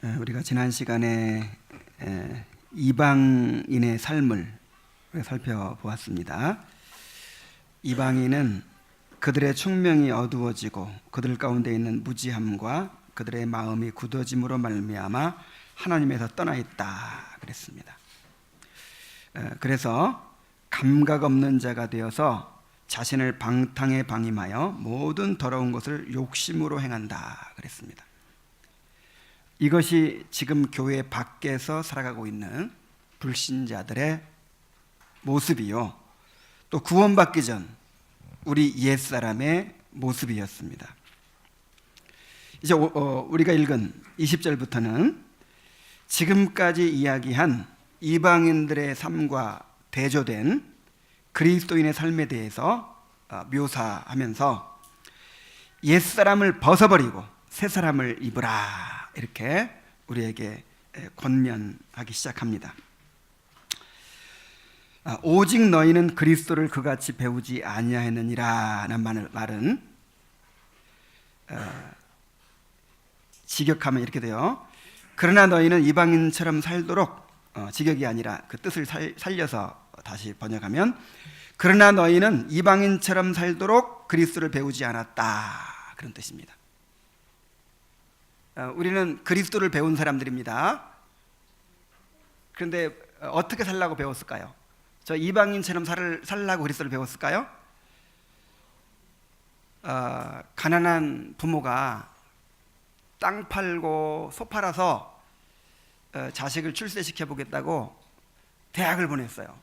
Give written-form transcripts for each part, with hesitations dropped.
우리가 지난 시간에 이방인의 삶을 살펴보았습니다. 이방인은 그들의 총명이 어두워지고 그들 가운데 있는 무지함과 그들의 마음이 굳어짐으로 말미암아 하나님에서 떠나 있다 그랬습니다. 그래서 감각 없는 자가 되어서 자신을 방탕에 방임하여 모든 더러운 것을 욕심으로 행한다 그랬습니다. 이것이 지금 교회 밖에서 살아가고 있는 불신자들의 모습이요, 또 구원받기 전 우리 옛사람의 모습이었습니다. 이제 우리가 읽은 20절부터는 지금까지 이야기한 이방인들의 삶과 대조된 그리스도인의 삶에 대해서 묘사하면서 옛사람을 벗어버리고 새사람을 입으라, 이렇게 우리에게 권면하기 시작합니다. 오직 너희는 그리스도를 그같이 배우지 아니하였느니라는 말은 직역하면 이렇게 돼요. 그러나 너희는 이방인처럼 살도록, 직역이 아니라 그 뜻을 살려서 다시 번역하면, 그러나 너희는 이방인처럼 살도록 그리스도를 배우지 않았다, 그런 뜻입니다. 우리는 그리스도를 배운 사람들입니다. 그런데 어떻게 살라고 배웠을까요? 저 이방인처럼 살라고 그리스도를 배웠을까요? 가난한 부모가 땅 팔고 소 팔아서 자식을 출세시켜 보겠다고 대학을 보냈어요.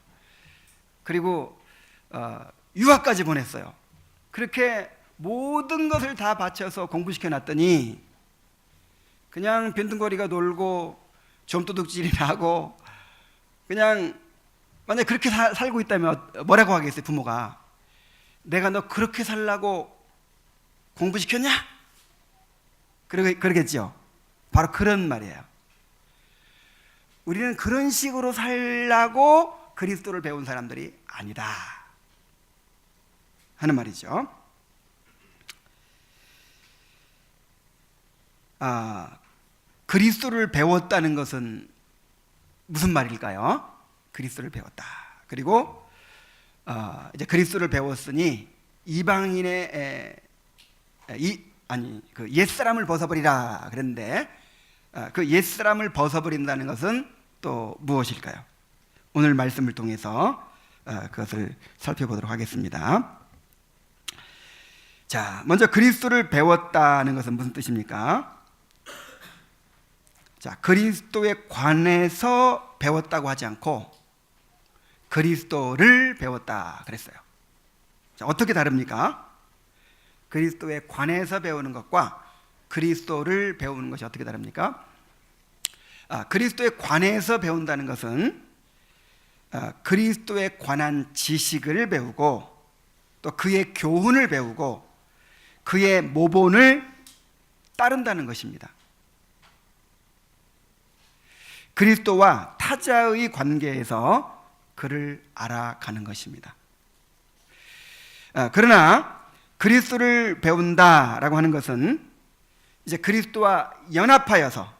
그리고 유학까지 보냈어요. 그렇게 모든 것을 다 바쳐서 공부시켜 놨더니 그냥 빈둥거리가 놀고 좀도둑질이나 하고, 그냥 만약 그렇게 살고 있다면 뭐라고 하겠어요? 부모가 내가 너 그렇게 살라고 공부시켰냐? 그러겠죠. 바로 그런 말이에요. 우리는 그런 식으로 살라고 그리스도를 배운 사람들이 아니다 하는 말이죠. 그리스도를 배웠다는 것은 무슨 말일까요? 그리스도를 배웠다. 그리고 이제 그리스도를 배웠으니 이방인의 그 옛사람을 벗어버리라 그랬는데, 그 옛사람을 벗어버린다는 것은 또 무엇일까요? 오늘 말씀을 통해서 그것을 살펴보도록 하겠습니다. 자, 먼저 그리스도를 배웠다는 것은 무슨 뜻입니까? 자, 그리스도에 관해서 배웠다고 하지 않고 그리스도를 배웠다 그랬어요. 자, 어떻게 다릅니까? 그리스도에 관해서 배우는 것과 그리스도를 배우는 것이 어떻게 다릅니까? 그리스도에 관해서 배운다는 것은 그리스도에 관한 지식을 배우고 또 그의 교훈을 배우고 그의 모본을 따른다는 것입니다. 그리스도와 타자의 관계에서 그를 알아가는 것입니다. 그러나 그리스도를 배운다라고 하는 것은 이제 그리스도와 연합하여서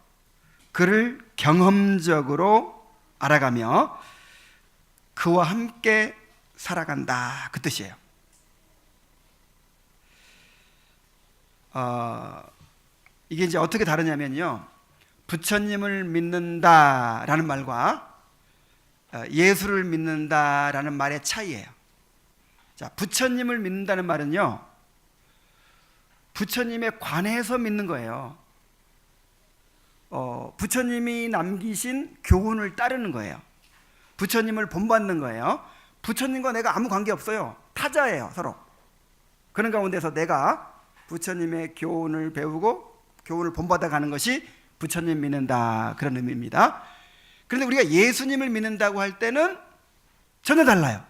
그를 경험적으로 알아가며 그와 함께 살아간다, 그 뜻이에요. 이게 이제 어떻게 다르냐면요, 부처님을 믿는다라는 말과 예수를 믿는다라는 말의 차이예요. 자, 부처님을 믿는다는 말은요, 부처님에 관해서 믿는 거예요. 부처님이 남기신 교훈을 따르는 거예요. 부처님을 본받는 거예요. 부처님과 내가 아무 관계 없어요. 타자예요, 서로. 그런 가운데서 내가 부처님의 교훈을 배우고 교훈을 본받아 가는 것이 부처님 믿는다, 그런 의미입니다. 그런데 우리가 예수님을 믿는다고 할 때는 전혀 달라요.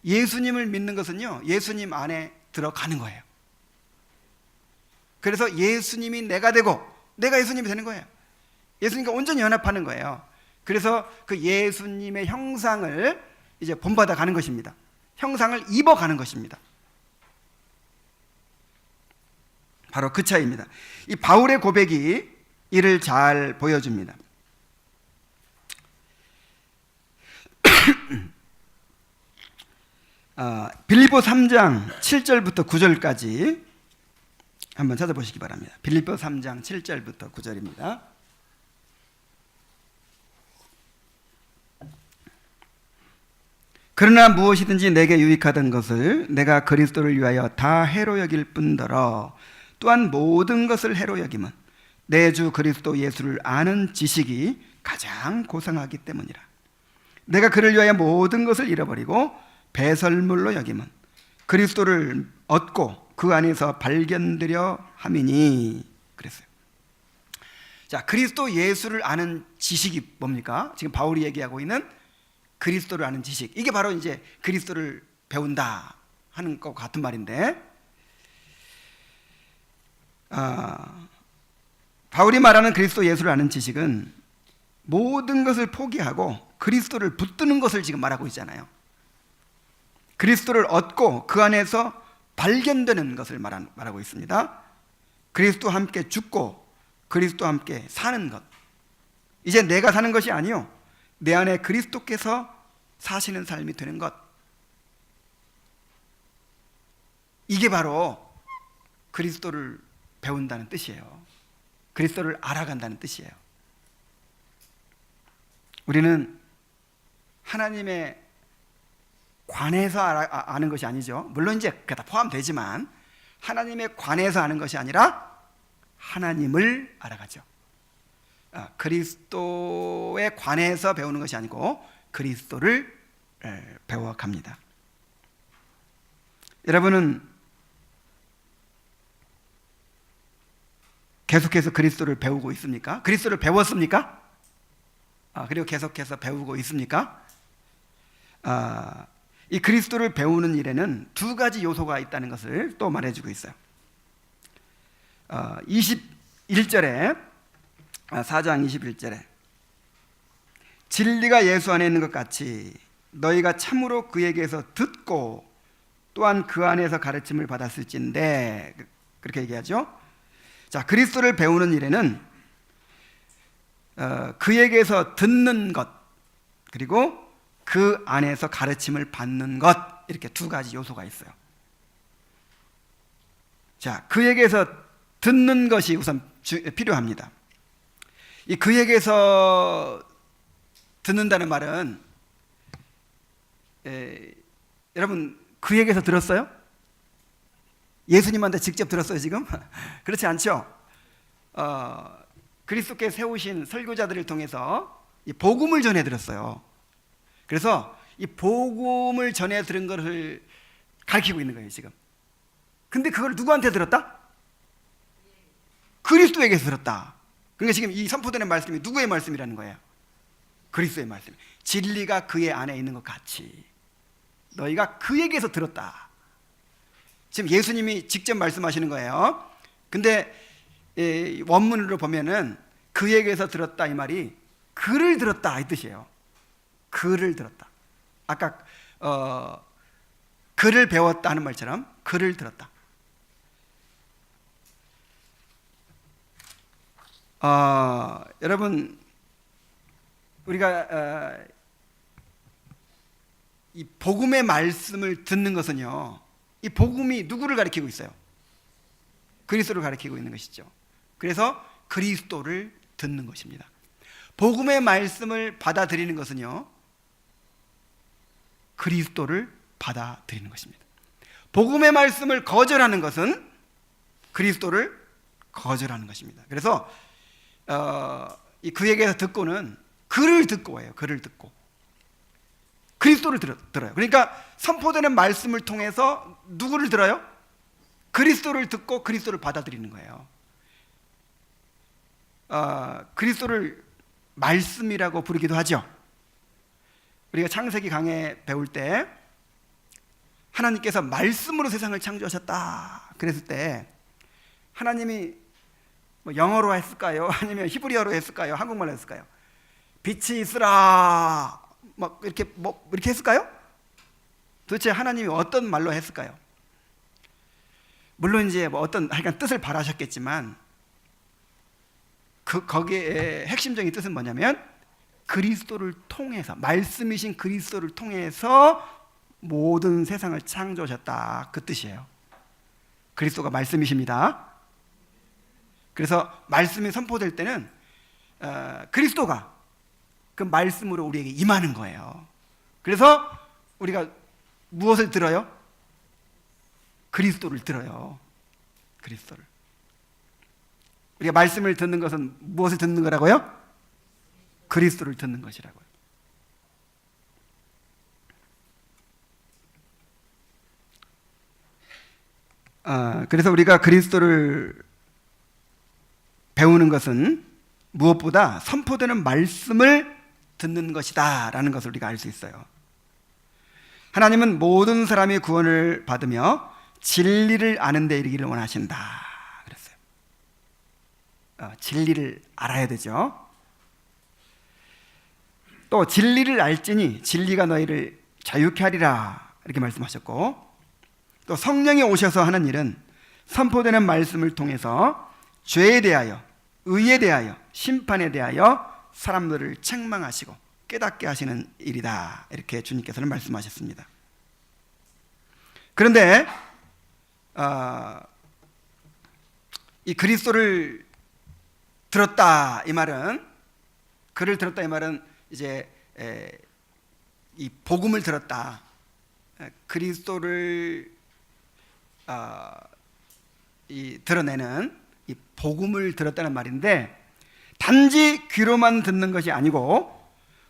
예수님을 믿는 것은요, 예수님 안에 들어가는 거예요. 그래서 예수님이 내가 되고 내가 예수님이 되는 거예요. 예수님과 온전히 연합하는 거예요. 그래서 그 예수님의 형상을 이제 본받아 가는 것입니다. 형상을 입어가는 것입니다. 바로 그 차이입니다. 이 바울의 고백이 이를 잘 보여줍니다. 빌립보 3장 7절부터 9절까지 한번 찾아보시기 바랍니다. 빌립보 3장 7절부터 9절입니다. 그러나 무엇이든지 내게 유익하던 것을 내가 그리스도를 위하여 다 해로 여길 뿐더러 또한 모든 것을 해로 여김은 내 주 그리스도 예수를 아는 지식이 가장 고상하기 때문이라. 내가 그를 위하여 모든 것을 잃어버리고 배설물로 여김은 그리스도를 얻고 그 안에서 발견되려 함이니. 그랬어요. 자, 그리스도 예수를 아는 지식이 뭡니까? 지금 바울이 얘기하고 있는 그리스도를 아는 지식, 이게 바로 이제 그리스도를 배운다 하는 것 같은 말인데, 바울이 말하는 그리스도 예수를 아는 지식은 모든 것을 포기하고 그리스도를 붙드는 것을 지금 말하고 있잖아요. 그리스도를 얻고 그 안에서 발견되는 것을 말하고 있습니다. 그리스도와 함께 죽고 그리스도와 함께 사는 것, 이제 내가 사는 것이 아니요 내 안에 그리스도께서 사시는 삶이 되는 것, 이게 바로 그리스도를 배운다는 뜻이에요. 그리스도를 알아간다는 뜻이에요. 우리는 하나님의 관해서 아는 것이 아니죠. 물론 이제 그게 다 포함되지만 하나님의 관해서 아는 것이 아니라 하나님을 알아가죠. 그리스도에 관해서 배우는 것이 아니고 그리스도를 배워갑니다. 여러분은 계속해서 그리스도를 배우고 있습니까? 그리스도를 배웠습니까? 그리고 계속해서 배우고 있습니까? 이 그리스도를 배우는 일에는 두 가지 요소가 있다는 것을 또 말해주고 있어요. 21절에 4장 21절에 진리가 예수 안에 있는 것 같이 너희가 참으로 그에게서 듣고 또한 그 안에서 가르침을 받았을진데, 그렇게 얘기하죠. 자, 그리스도를 배우는 일에는 그에게서 듣는 것 그리고 그 안에서 가르침을 받는 것, 이렇게 두 가지 요소가 있어요. 자, 그에게서 듣는 것이 우선 필요합니다. 이 그에게서 듣는다는 말은 여러분 그에게서 들었어요? 예수님한테 직접 들었어요 지금? 그렇지 않죠? 그리스도께 세우신 설교자들을 통해서 이 복음을 전해 들었어요. 그래서 이 복음을 전해 들은 것을 가르치고 있는 거예요 지금. 근데 그걸 누구한테 들었다? 그리스도에게서 들었다. 그러니까 지금 이 선포되는 말씀이 누구의 말씀이라는 거예요? 그리스도의 말씀. 진리가 그의 안에 있는 것 같이 너희가 그에게서 들었다. 지금 예수님이 직접 말씀하시는 거예요. 근데 원문으로 보면은 그에게서 들었다 이 말이 그를 들었다 이 뜻이에요. 그를 들었다. 아까 그를 배웠다 하는 말처럼 그를 들었다. 여러분 우리가 이 복음의 말씀을 듣는 것은요, 이 복음이 누구를 가리키고 있어요? 그리스도를 가리키고 있는 것이죠. 그래서 그리스도를 듣는 것입니다. 복음의 말씀을 받아들이는 것은요, 그리스도를 받아들이는 것입니다. 복음의 말씀을 거절하는 것은 그리스도를 거절하는 것입니다. 그래서 이 그에게서 듣고는 그를 듣고예요. 그를 듣고 그리스도를 들어요. 그러니까 선포되는 말씀을 통해서 누구를 들어요? 그리스도를 듣고 그리스도를 받아들이는 거예요. 그리스도를 말씀이라고 부르기도 하죠. 우리가 창세기 강해 배울 때 하나님께서 말씀으로 세상을 창조하셨다 그랬을 때 하나님이 뭐 영어로 했을까요? 아니면 히브리어로 했을까요? 한국말로 했을까요? 빛이 있으라 막 이렇게 이렇게 했을까요? 도대체 하나님이 어떤 말로 했을까요? 물론 이제 어떤 하여간 뜻을 바라셨겠지만 그 거기에 핵심적인 뜻은 뭐냐면 그리스도를 통해서, 말씀이신 그리스도를 통해서 모든 세상을 창조하셨다, 그 뜻이에요. 그리스도가 말씀이십니다. 그래서 말씀이 선포될 때는 그리스도가 그 말씀으로 우리에게 임하는 거예요. 그래서 우리가 무엇을 들어요? 그리스도를 들어요. 그리스도를. 우리가 말씀을 듣는 것은 무엇을 듣는 거라고요? 그리스도를 듣는 것이라고요. 그래서 우리가 그리스도를 배우는 것은 무엇보다 선포되는 말씀을 듣는 것이다 라는 것을 우리가 알 수 있어요. 하나님은 모든 사람이 구원을 받으며 진리를 아는 데 이르기를 원하신다 그랬어요. 진리를 알아야 되죠. 또 진리를 알지니 진리가 너희를 자유케 하리라 이렇게 말씀하셨고, 또 성령이 오셔서 하는 일은 선포되는 말씀을 통해서 죄에 대하여, 의에 대하여, 심판에 대하여 사람들을 책망하시고 깨닫게 하시는 일이다, 이렇게 주님께서는 말씀하셨습니다. 그런데 이 그리스도를 들었다 이 말은, 그를 들었다 이 말은 이제 이 복음을 들었다, 그리스도를 드러내는 이 복음을 들었다는 말인데, 단지 귀로만 듣는 것이 아니고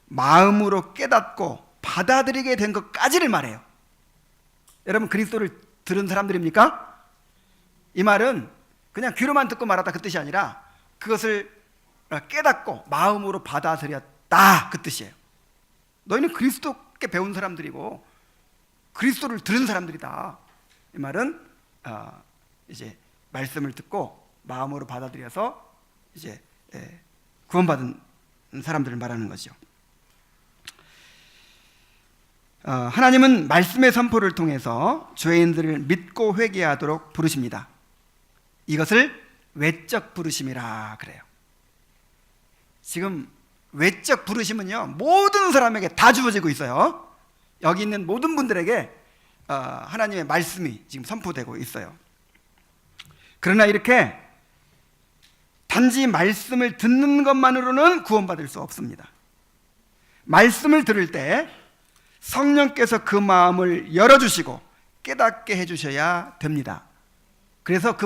마음으로 깨닫고 받아들이게 된 것까지를 말해요. 여러분, 그리스도를 들은 사람들입니까? 이 말은 그냥 귀로만 듣고 말았다 그 뜻이 아니라 그것을 깨닫고 마음으로 받아들였다 그 뜻이에요. 너희는 그리스도께 배운 사람들이고 그리스도를 들은 사람들이다. 이 말은 이제 말씀을 듣고 마음으로 받아들여서 이제 구원받은 사람들을 말하는 거죠. 하나님은 말씀의 선포를 통해서 죄인들을 믿고 회개하도록 부르십니다. 이것을 외적 부르심이라 그래요. 지금 외적 부르심은요, 모든 사람에게 다 주어지고 있어요. 여기 있는 모든 분들에게 하나님의 말씀이 지금 선포되고 있어요. 그러나 이렇게 단지 말씀을 듣는 것만으로는 구원받을 수 없습니다. 말씀을 들을 때 성령께서 그 마음을 열어주시고 깨닫게 해주셔야 됩니다. 그래서 그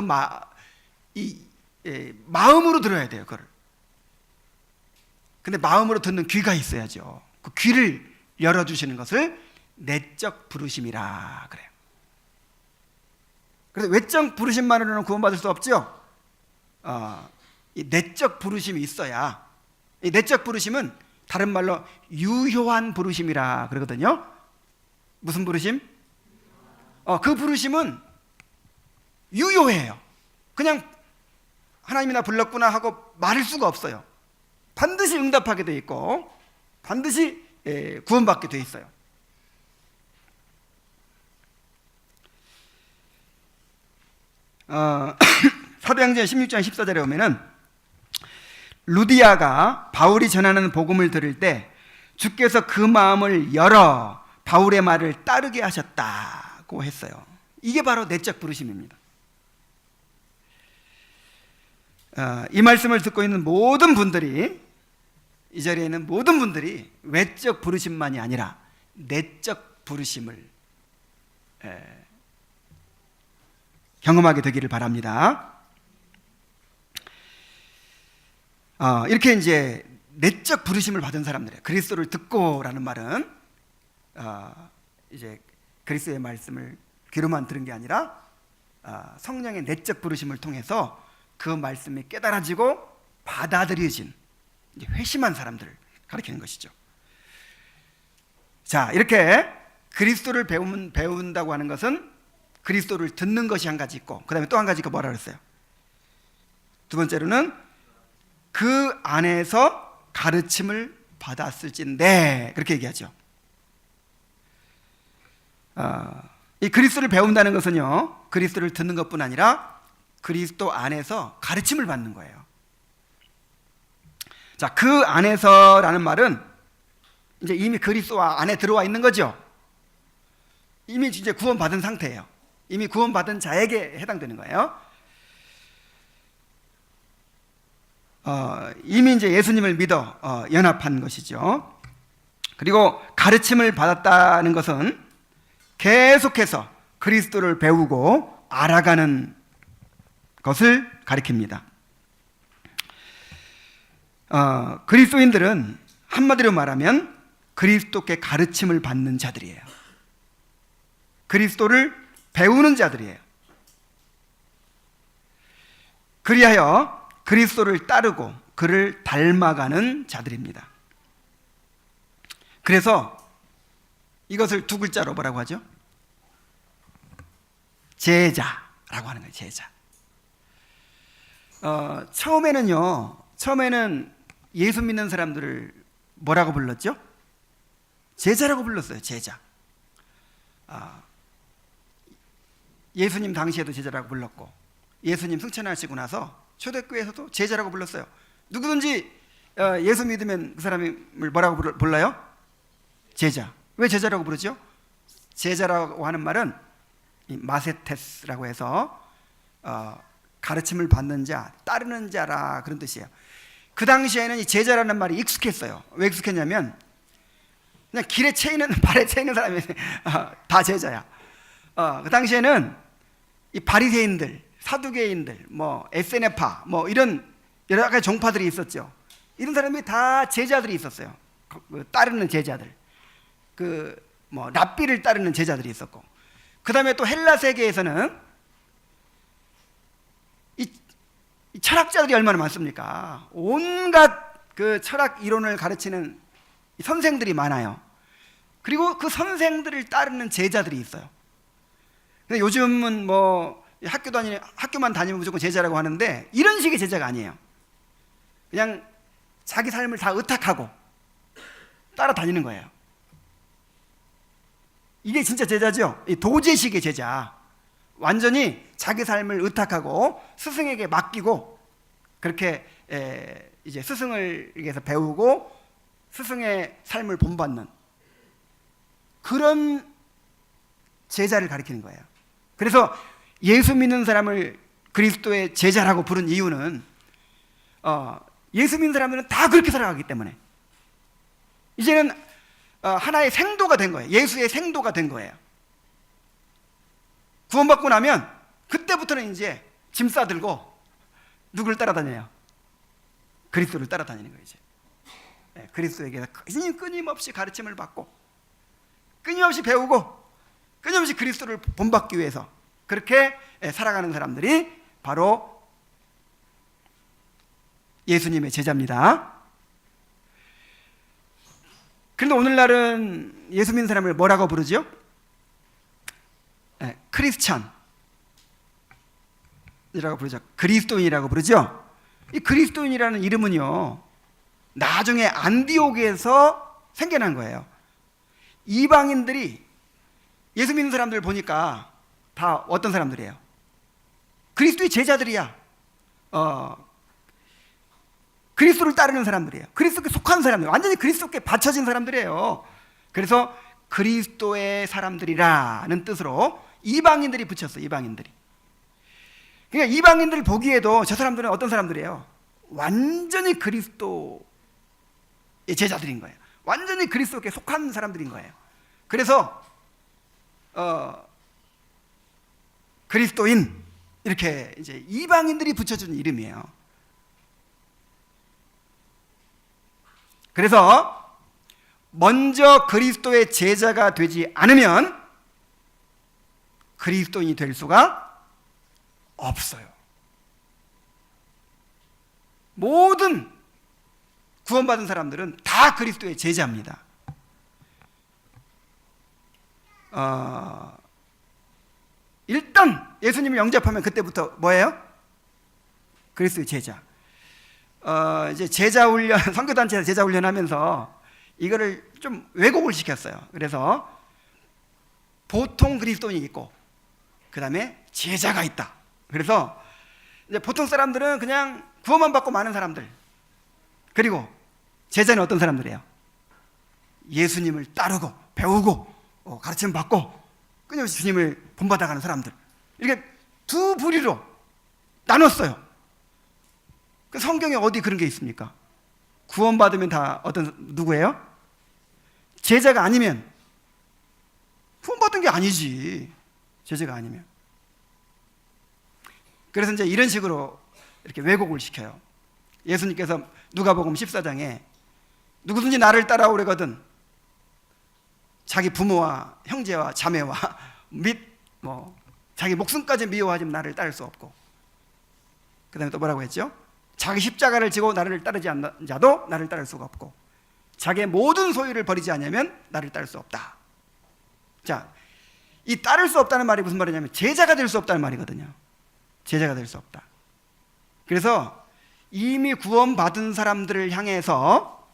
마음으로 들어야 돼요, 그걸. 근데 마음으로 듣는 귀가 있어야죠. 그 귀를 열어주시는 것을 내적 부르심이라 그래요. 그래서 외적 부르심만으로는 구원받을 수 없죠. 이 내적 부르심이 있어야, 이 내적 부르심은 다른 말로 유효한 부르심이라 그러거든요. 무슨 부르심? 그 부르심은 유효해요. 그냥 하나님이 나 불렀구나 하고 말할 수가 없어요. 반드시 응답하게 돼 있고 반드시 구원받게 돼 있어요. 사도행전 16장 14절에 보면은 루디아가 바울이 전하는 복음을 들을 때 주께서 그 마음을 열어 바울의 말을 따르게 하셨다고 했어요. 이게 바로 내적 부르심입니다. 이 말씀을 듣고 있는 모든 분들이, 이 자리에 있는 모든 분들이 외적 부르심만이 아니라 내적 부르심을 경험하게 되기를 바랍니다. 이렇게 이제 내적 부르심을 받은 사람들이에요. 그리스도를 듣고라는 말은 이제 그리스도의 말씀을 귀로만 들은 게 아니라 성령의 내적 부르심을 통해서 그 말씀이 깨달아지고 받아들여진 회심한 사람들을 가리키는 것이죠. 자, 이렇게 그리스도를 배운다고 하는 것은 그리스도를 듣는 것이 한 가지 있고, 그 다음에 또 한 가지가 뭐라 그랬어요? 두 번째로는 그 안에서 가르침을 받았을진데, 그렇게 얘기하죠. 이 그리스도를 배운다는 것은요, 그리스도를 듣는 것뿐 아니라 그리스도 안에서 가르침을 받는 거예요. 자, 그 안에서라는 말은 이제 이미 그리스도 안에 들어와 있는 거죠. 이미 이제 구원받은 상태예요. 이미 구원받은 자에게 해당되는 거예요. 이미 이제 예수님을 믿어 연합한 것이죠. 그리고 가르침을 받았다는 것은 계속해서 그리스도를 배우고 알아가는 것을 가리킵니다. 그리스도인들은 한마디로 말하면 그리스도께 가르침을 받는 자들이에요. 그리스도를 배우는 자들이에요. 그리하여 그리스도를 따르고 그를 닮아가는 자들입니다. 그래서 이것을 두 글자로 뭐라고 하죠? 제자라고 하는 거예요. 제자. 처음에는 예수 믿는 사람들을 뭐라고 불렀죠? 제자라고 불렀어요. 제자. 예수님 당시에도 제자라고 불렀고, 예수님 승천하시고 나서 초대교회에서도 제자라고 불렀어요. 누구든지 예수 믿으면 그 사람을 뭐라고 불러요? 제자. 왜 제자라고 부르죠? 제자라고 하는 말은 마세테스라고 해서 가르침을 받는 자, 따르는 자라, 그런 뜻이에요. 그 당시에는 이 제자라는 말이 익숙했어요. 왜 익숙했냐면 그냥 길에 발에 채이는 사람이 다 제자야. 그 당시에는 이 바리새인들, 사두개인들, 뭐 에세네파, 뭐 이런 여러 가지 종파들이 있었죠. 이런 사람이 다 제자들이 있었어요. 따르는 제자들, 뭐 랍비를 따르는 제자들이 있었고, 그 다음에 또 헬라 세계에서는 이 철학자들이 얼마나 많습니까? 온갖 그 철학 이론을 가르치는 선생들이 많아요. 그리고 그 선생들을 따르는 제자들이 있어요. 근데 요즘은 뭐 학교만 다니면 무조건 제자라고 하는데, 이런 식의 제자가 아니에요. 그냥 자기 삶을 다 의탁하고 따라다니는 거예요. 이게 진짜 제자죠. 이 도제식의 제자. 완전히 자기 삶을 의탁하고 스승에게 맡기고, 그렇게 이제 스승에게서 배우고 스승의 삶을 본받는 그런 제자를 가리키는 거예요. 그래서 예수 믿는 사람을 그리스도의 제자라고 부른 이유는 예수 믿는 사람들은 다 그렇게 살아가기 때문에 이제는 하나의 생도가 된 거예요. 예수의 생도가 된 거예요. 구원받고 나면 그때부터는 이제 짐 싸들고 누구를 따라다녀요? 그리스도를 따라다니는 거예요. 이제 그리스도에게 끊임없이 가르침을 받고, 끊임없이 배우고, 끊임없이 그리스도를 본받기 위해서 그렇게 살아가는 사람들이 바로 예수님의 제자입니다. 그런데 오늘날은 예수 믿는 사람을 뭐라고 부르죠? 크리스찬이라고 부르죠. 그리스도인이라고 부르죠. 이 그리스도인이라는 이름은요, 나중에 안디옥에서 생겨난 거예요. 이방인들이 예수 믿는 사람들 보니까 다 어떤 사람들이에요? 그리스도의 제자들이야. 그리스도를 따르는 사람들이에요. 그리스도께 속한 사람들, 완전히 그리스도께 바쳐진 사람들이에요. 그래서 그리스도의 사람들이라는 뜻으로 이방인들이 붙였어요. 이방인들이. 그러니까 이방인들 보기에도 저 사람들은 어떤 사람들이에요? 완전히 그리스도의 제자들인 거예요. 완전히 그리스도께 속한 사람들인 거예요. 그래서 그리스도인, 이렇게 이제 이방인들이 붙여준 이름이에요. 그래서 먼저 그리스도의 제자가 되지 않으면 그리스도인이 될 수가 없어요. 모든 구원받은 사람들은 다 그리스도의 제자입니다. 일단 예수님을 영접하면 그때부터 뭐예요? 그리스도의 제자. 이제 제자 훈련, 선교단체에서 제자 훈련하면서 이거를 좀 왜곡을 시켰어요. 그래서 보통 그리스도인이 있고, 그 다음에 제자가 있다. 그래서 이제 보통 사람들은 그냥 구원만 받고 마는 사람들, 그리고 제자는 어떤 사람들이에요? 예수님을 따르고 배우고 가르침 받고 끊임없이 주님을 본받아가는 사람들. 이렇게 두 부류로 나눴어요. 그 성경에 어디 그런 게 있습니까? 구원받으면 다 누구예요? 제자가 아니면 구원받은 게 아니지. 제자가 아니면. 그래서 이제 이런 식으로 이렇게 왜곡을 시켜요. 예수님께서 누가복음 14장에 누구든지 나를 따라오려거든 자기 부모와 형제와 자매와 및 자기 목숨까지 미워하지만 나를 따를 수 없고, 그 다음에 또 뭐라고 했죠? 자기 십자가를 지고 나를 따르지 않는 자도 나를 따를 수가 없고 자기의 모든 소유를 버리지 않으면 나를 따를 수 없다. 자, 이 따를 수 없다는 말이 무슨 말이냐면 제자가 될 수 없다는 말이거든요. 제자가 될 수 없다. 그래서 이미 구원받은 사람들을 향해서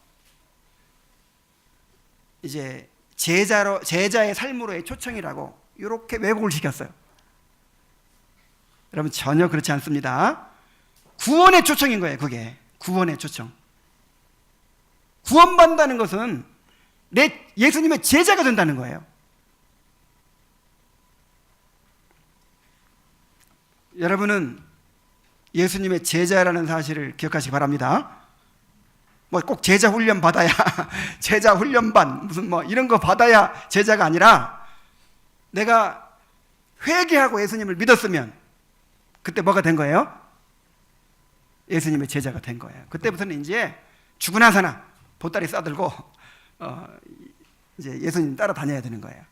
이제 제자의 삶으로의 초청이라고 이렇게 왜곡을 시켰어요. 여러분, 전혀 그렇지 않습니다. 구원의 초청인 거예요. 그게 구원의 초청. 구원받는다는 것은 내 예수님의 제자가 된다는 거예요. 여러분은 예수님의 제자라는 사실을 기억하시기 바랍니다. 꼭 제자 훈련 받아야 제자 훈련반 무슨 이런 거 받아야 제자가 아니라 내가 회개하고 예수님을 믿었으면 그때 뭐가 된 거예요? 예수님의 제자가 된 거예요. 그때부터는 이제 죽으나 사나 보따리 싸들고 이제 예수님 따라다녀야 되는 거예요.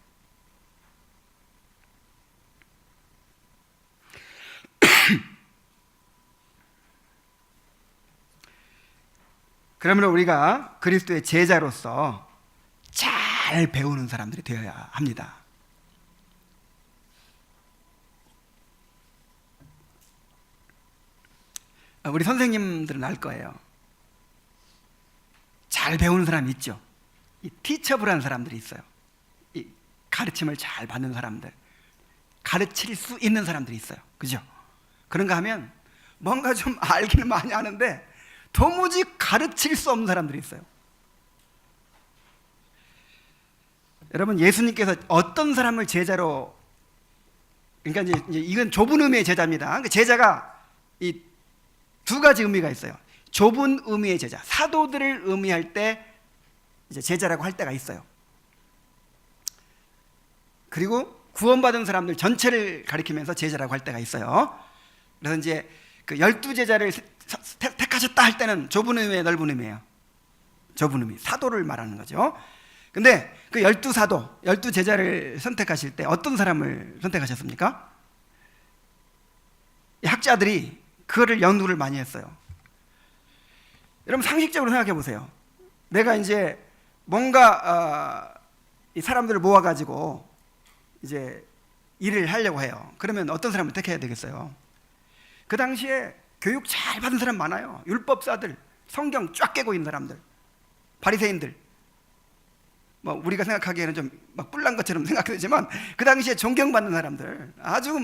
그러면 우리가 그리스도의 제자로서 잘 배우는 사람들이 되어야 합니다. 우리 선생님들은 알 거예요. 잘 배우는 사람이 있죠. 이 티처블한 사람들이 있어요. 이 가르침을 잘 받는 사람들, 가르칠 수 있는 사람들이 있어요. 그죠? 그런가 하면 뭔가 좀 알기는 많이 아는데 도무지 가르칠 수 없는 사람들이 있어요. 여러분, 예수님께서 어떤 사람을 제자로, 그러니까 이제 이건 좁은 의미의 제자입니다. 그러니까 제자가 이 두 가지 의미가 있어요. 좁은 의미의 제자, 사도들을 의미할 때 이제 제자라고 할 때가 있어요. 그리고 구원받은 사람들 전체를 가리키면서 제자라고 할 때가 있어요. 그래서 이제 그 12제자를 택하셨다 할 때는 좁은 의미의 넓은 의미예요. 좁은 의미, 사도를 말하는 거죠. 근데 그 12사도, 12제자를 선택하실 때 어떤 사람을 선택하셨습니까? 학자들이 그거를 연구를 많이 했어요. 여러분, 상식적으로 생각해 보세요. 내가 이제 뭔가 이 사람들을 모아가지고 이제 일을 하려고 해요. 그러면 어떤 사람을 택해야 되겠어요? 그 당시에 교육 잘 받은 사람 많아요. 율법사들, 성경 쫙 깨고 있는 사람들, 바리새인들. 우리가 생각하기에는 좀 막 뿔난 것처럼 생각되지만 그 당시에 존경받는 사람들, 아주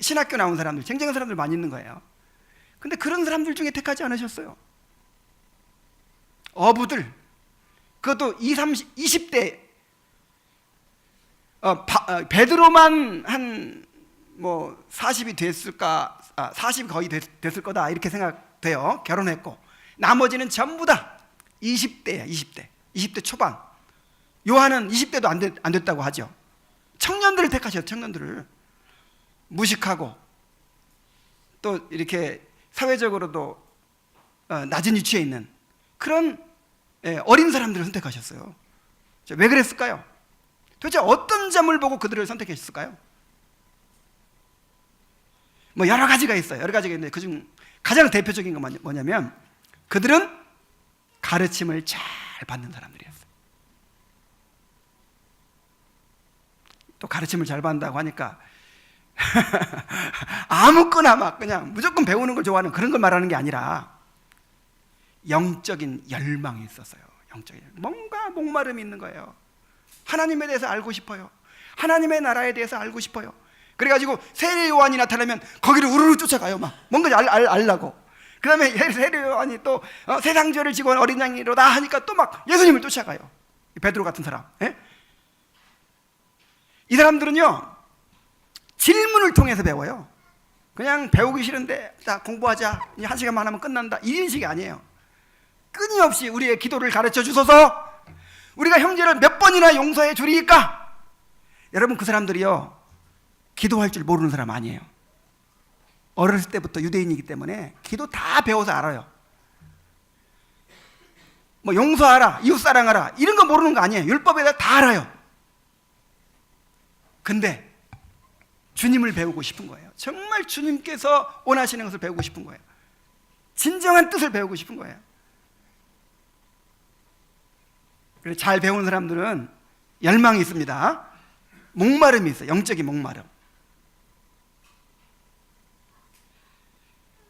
신학교 나온 사람들, 쟁쟁한 사람들 많이 있는 거예요. 근데 그런 사람들 중에 택하지 않으셨어요. 어부들, 그것도 20대 베드로만 한 40이 됐을까, 40 거의 됐을 거다 이렇게 생각돼요. 결혼했고 나머지는 전부 다 20대야. 20대 초반. 요한은 20대도 안 됐다고 하죠. 청년들을 택하셨어요. 청년들을. 무식하고 또 이렇게 사회적으로도 낮은 위치에 있는 그런 어린 사람들을 선택하셨어요. 왜 그랬을까요? 도대체 어떤 점을 보고 그들을 선택했을까요? 여러 가지가 있어요. 여러 가지가 있는데 그중 가장 대표적인 건 뭐냐면 그들은 가르침을 잘 받는 사람들이었어요. 또 가르침을 잘 받는다고 하니까 아무거나 막 그냥 무조건 배우는 걸 좋아하는 그런 걸 말하는 게 아니라 영적인 열망이 있었어요. 영적인 뭔가 목마름이 있는 거예요. 하나님에 대해서 알고 싶어요. 하나님의 나라에 대해서 알고 싶어요. 그래가지고 세례 요한이 나타나면 거기를 우르르 쫓아가요. 막 뭔가 알라고. 그 다음에 세례요한이 또 세상 죄를 지고 온 어린 양이로다 하니까 또 막 예수님을 쫓아가요. 베드로 같은 사람. 예? 이 사람들은요 질문을 통해서 배워요. 그냥 배우기 싫은데 자 공부하자, 1시간만 하면 끝난다, 이런 식이 아니에요. 끊임없이 우리의 기도를 가르쳐 주소서, 우리가 형제를 몇 번이나 용서해 주리까. 여러분, 그 사람들이요 기도할 줄 모르는 사람 아니에요. 어렸을 때부터 유대인이기 때문에 기도 다 배워서 알아요. 뭐 용서하라, 이웃사랑하라 이런 거 모르는 거 아니에요. 율법에 다 알아요. 근데 주님을 배우고 싶은 거예요. 정말 주님께서 원하시는 것을 배우고 싶은 거예요. 진정한 뜻을 배우고 싶은 거예요. 그래서 잘 배우는 사람들은 열망이 있습니다. 목마름이 있어요. 영적인 목마름.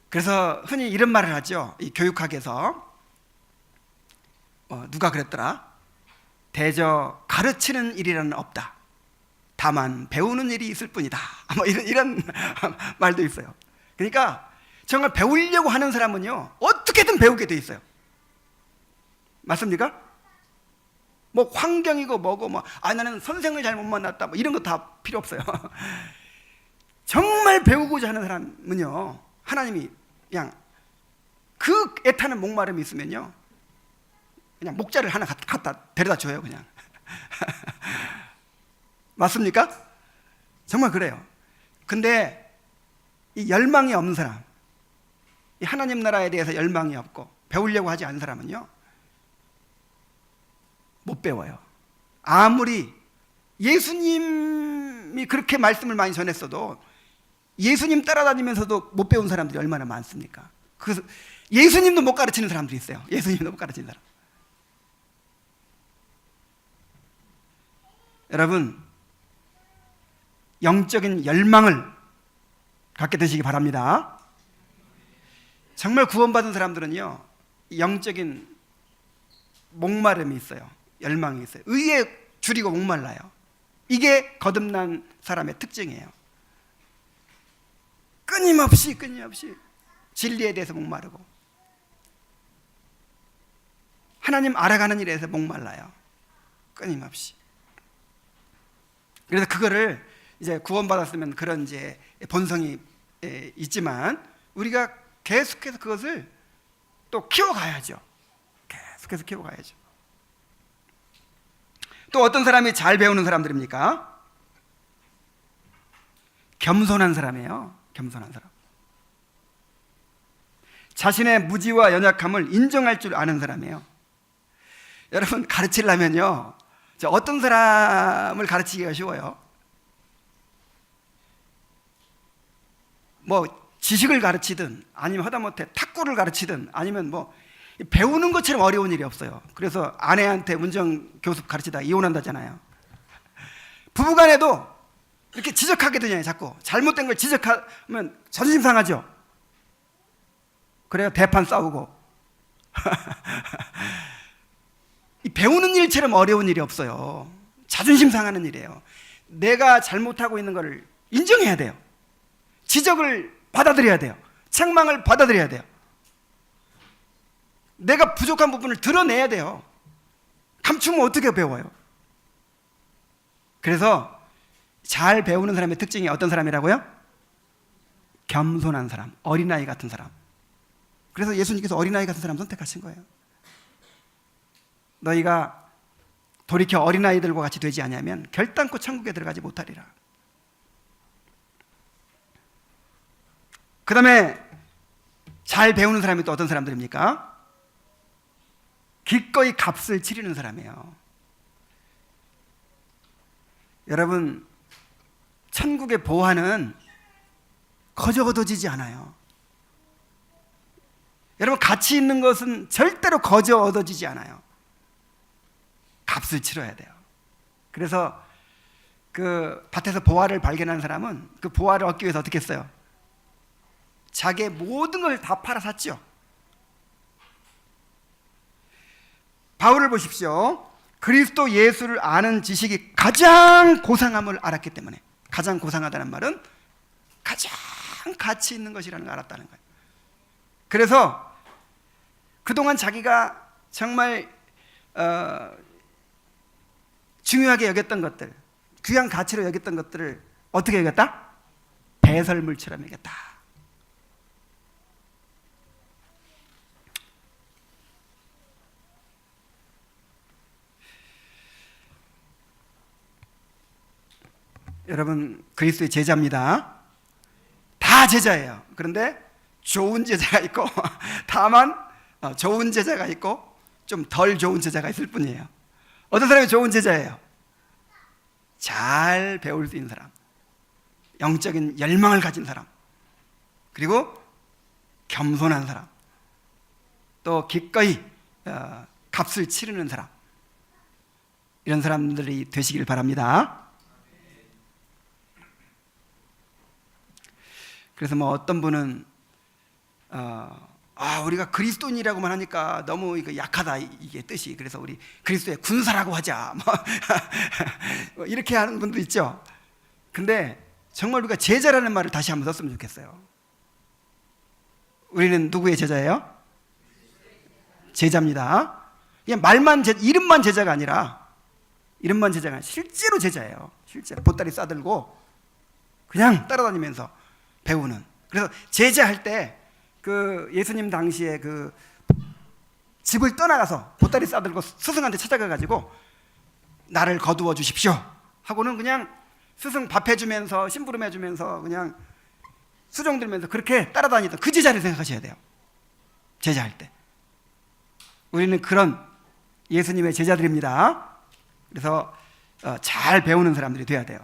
그래서 흔히 이런 말을 하죠. 이 교육학에서 누가 그랬더라? 대저 가르치는 일이라는 없다. 다만 배우는 일이 있을 뿐이다. 뭐 이런 말도 있어요. 그러니까 정말 배우려고 하는 사람은요 어떻게든 배우게 돼 있어요. 맞습니까? 뭐 환경이고 뭐고 나는 선생을 잘못 만났다 뭐 이런 거 다 필요 없어요. 정말 배우고자 하는 사람은요 하나님이 그냥 그 애타는 목마름이 있으면요 그냥 목자를 하나 갖다 데려다 줘요. 그냥. 맞습니까? 정말 그래요. 근데 이 열망이 없는 사람, 이 하나님 나라에 대해서 열망이 없고 배우려고 하지 않는 사람은요 못 배워요. 아무리 예수님이 그렇게 말씀을 많이 전했어도 예수님 따라다니면서도 못 배운 사람들이 얼마나 많습니까? 그래서 예수님도 못 가르치는 사람들이 있어요. 예수님도 못 가르치는 사람. 여러분, 영적인 열망을 갖게 되시기 바랍니다. 정말 구원받은 사람들은요 영적인 목마름이 있어요. 열망이 있어요. 의에 줄이고 목말라요. 이게 거듭난 사람의 특징이에요. 끊임없이 진리에 대해서 목마르고 하나님 알아가는 일에 대해서 목말라요. 끊임없이. 그래서 그거를 이제 구원받았으면 그런 이제 본성이 있지만 우리가 계속해서 그것을 또 키워가야죠. 계속해서 키워가야죠. 또 어떤 사람이 잘 배우는 사람들입니까? 겸손한 사람이에요. 겸손한 사람. 자신의 무지와 연약함을 인정할 줄 아는 사람이에요. 여러분, 가르치려면요 어떤 사람을 가르치기가 쉬워요? 뭐 지식을 가르치든 아니면 하다못해 탁구를 가르치든 아니면 뭐 배우는 것처럼 어려운 일이 없어요. 그래서 아내한테 운전교습 가르치다 이혼한다잖아요. 부부간에도 이렇게 지적하게 되잖아요. 자꾸 잘못된 걸 지적하면 자존심 상하죠. 그래야 대판 싸우고. 이 배우는 일처럼 어려운 일이 없어요. 자존심 상하는 일이에요. 내가 잘못하고 있는 걸 인정해야 돼요. 지적을 받아들여야 돼요. 책망을 받아들여야 돼요. 내가 부족한 부분을 드러내야 돼요. 감추면 어떻게 배워요? 그래서 잘 배우는 사람의 특징이 어떤 사람이라고요? 겸손한 사람, 어린아이 같은 사람. 그래서 예수님께서 어린아이 같은 사람 선택하신 거예요. 너희가 돌이켜 어린아이들과 같이 되지 않으면 결단코 천국에 들어가지 못하리라. 그 다음에 잘 배우는 사람이 또 어떤 사람들입니까? 기꺼이 값을 치르는 사람이에요. 여러분, 천국의 보화는 거저 얻어지지 않아요. 여러분, 가치 있는 것은 절대로 거저 얻어지지 않아요. 값을 치러야 돼요. 그래서 그 밭에서 보화를 발견한 사람은 그 보화를 얻기 위해서 어떻게 했어요? 자기의 모든 걸 다 팔아 샀죠. 바울을 보십시오. 그리스도 예수를 아는 지식이 가장 고상함을 알았기 때문에, 가장 고상하다는 말은 가장 가치 있는 것이라는 걸 알았다는 거예요. 그래서 그동안 자기가 정말 중요하게 여겼던 것들, 귀한 가치로 여겼던 것들을 어떻게 여겼다? 배설물처럼 여겼다. 여러분, 그리스도의 제자입니다. 다 제자예요. 그런데 좋은 제자가 있고 다만 좋은 제자가 있고 좀 덜 좋은 제자가 있을 뿐이에요. 어떤 사람이 좋은 제자예요? 잘 배울 수 있는 사람, 영적인 열망을 가진 사람, 그리고 겸손한 사람, 또 기꺼이 값을 치르는 사람, 이런 사람들이 되시길 바랍니다. 그래서 뭐 어떤 분은 우리가 그리스도인이라고만 하니까 너무 이거 약하다, 이게 뜻이. 그래서 우리 그리스도의 군사라고 하자 뭐 이렇게 하는 분도 있죠. 근데 정말 우리가 제자라는 말을 다시 한번 썼으면 좋겠어요. 우리는 누구의 제자예요? 제자입니다. 그냥 말만 이름만 제자가 아니라, 이름만 제자가 아니라 실제로 제자예요. 실제로 보따리 싸들고 그냥 따라다니면서 배우는. 그래서 제자할 때 그 예수님 당시에 그 집을 떠나가서 보따리 싸들고 스승한테 찾아가 가지고 나를 거두어 주십시오 하고는 그냥 스승 밥 해주면서 심부름 해주면서 그냥 수종 들면서 그렇게 따라다니던 그 제자를 생각하셔야 돼요. 제자할 때 우리는 그런 예수님의 제자들입니다. 그래서 잘 배우는 사람들이 돼야 돼요.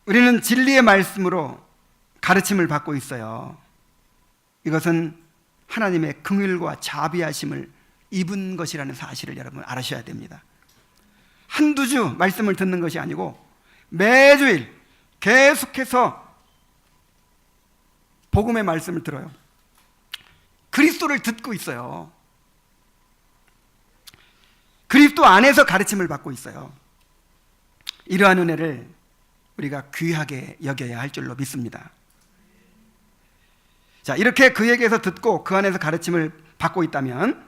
우리는 진리의 말씀으로 가르침을 받고 있어요. 이것은 하나님의 긍휼과 자비하심을 입은 것이라는 사실을 여러분 알으셔야 됩니다. 한두 주 말씀을 듣는 것이 아니고 매주일 계속해서 복음의 말씀을 들어요. 그리스도를 듣고 있어요. 그리스도 안에서 가르침을 받고 있어요. 이러한 은혜를 우리가 귀하게 여겨야 할 줄로 믿습니다. 자, 이렇게 그에게서 듣고 그 안에서 가르침을 받고 있다면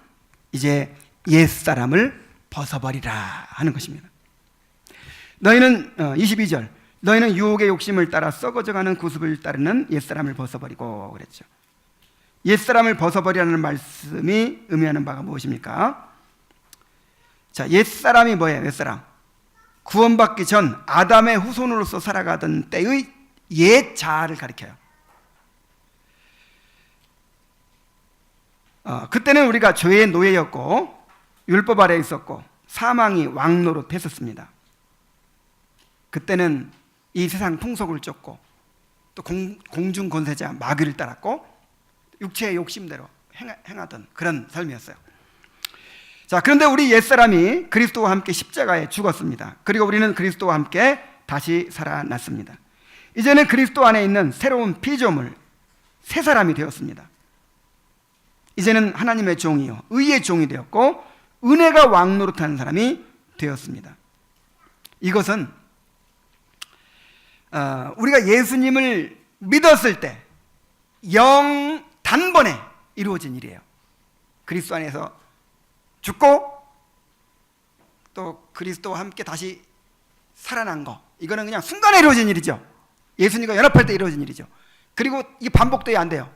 이제 옛사람을 벗어버리라 하는 것입니다. 너희는 22절, 너희는 유혹의 욕심을 따라 썩어져가는 구습을 따르는 옛사람을 벗어버리고 그랬죠. 옛사람을 벗어버리라는 말씀이 의미하는 바가 무엇입니까? 자, 옛사람이 뭐예요? 옛사람, 구원받기 전 아담의 후손으로서 살아가던 때의 옛 자아를 가리켜요. 그때는 우리가 죄의 노예였고 율법 아래에 있었고 사망이 왕노릇했었습니다. 그때는 이 세상 풍속을 쫓고 또 공중 권세자 마귀를 따랐고 육체의 욕심대로 행하던 그런 삶이었어요. 자, 그런데 우리 옛사람이 그리스도와 함께 십자가에 죽었습니다. 그리고 우리는 그리스도와 함께 다시 살아났습니다. 이제는 그리스도 안에 있는 새로운 피조물, 새 사람이 되었습니다. 이제는 하나님의 종이요 의의 종이 되었고 은혜가 왕노릇하는 사람이 되었습니다. 이것은 우리가 예수님을 믿었을 때 영 단번에 이루어진 일이에요. 그리스도 안에서 죽고 또 그리스도와 함께 다시 살아난 거, 이거는 그냥 순간에 이루어진 일이죠. 예수님과 연합할 때 이루어진 일이죠. 그리고 이게 반복돼야 안 돼요.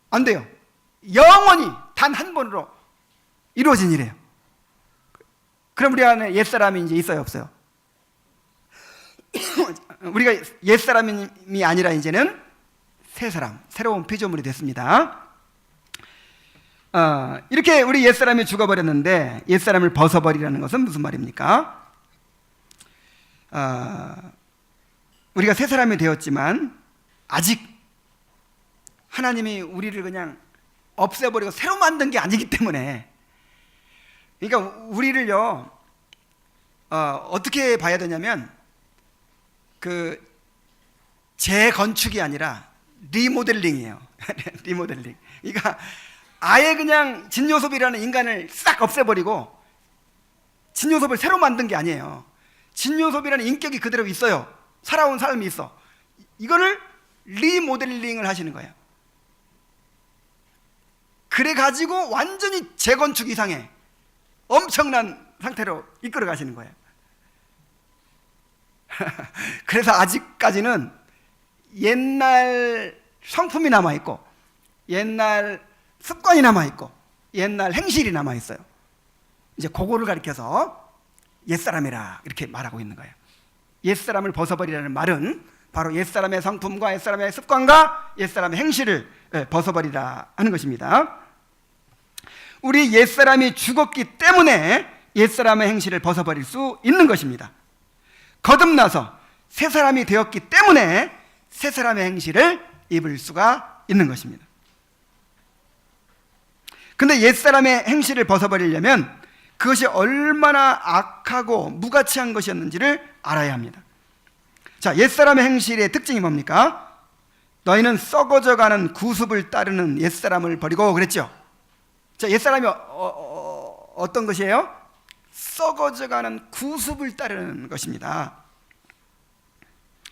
안 돼요. 영원히 단 한 번으로 이루어진 일이에요. 그럼 우리 안에 옛사람이 이제 있어요, 없어요? 우리가 옛사람이 아니라 이제는 새 사람, 새로운 피조물이 됐습니다. 이렇게 우리 옛사람이 죽어버렸는데 옛사람을 벗어버리라는 것은 무슨 말입니까? 우리가 새 사람이 되었지만 아직 하나님이 우리를 그냥 없애버리고 새로 만든 게 아니기 때문에, 그러니까 우리를요 어떻게 봐야 되냐면 그 재건축이 아니라 리모델링이에요. 리모델링. 그러니까 아예 그냥 진요섭이라는 인간을 싹 없애버리고 진요섭을 새로 만든 게 아니에요. 진요섭이라는 인격이 그대로 있어요. 살아온 삶이 있어. 이거를 리모델링을 하시는 거예요. 그래가지고 완전히 재건축 이상의 엄청난 상태로 이끌어 가시는 거예요. 그래서 아직까지는 옛날 성품이 남아있고, 옛날 습관이 남아있고, 옛날 행실이 남아있어요. 이제 그거를 가리켜서 옛사람이라 이렇게 말하고 있는 거예요. 옛사람을 벗어버리라는 말은 바로 옛사람의 성품과 옛사람의 습관과 옛사람의 행실을 벗어버리라 하는 것입니다. 우리 옛사람이 죽었기 때문에 옛사람의 행실을 벗어버릴 수 있는 것입니다. 거듭나서 새사람이 되었기 때문에 새사람의 행실을 입을 수가 있는 것입니다. 근데 옛사람의 행실을 벗어버리려면 그것이 얼마나 악하고 무가치한 것이었는지를 알아야 합니다. 자, 옛사람의 행실의 특징이 뭡니까? 너희는 썩어져가는 구습을 따르는 옛사람을 버리고 그랬죠. 자, 옛사람이 어떤 것이에요? 썩어져가는 구습을 따르는 것입니다.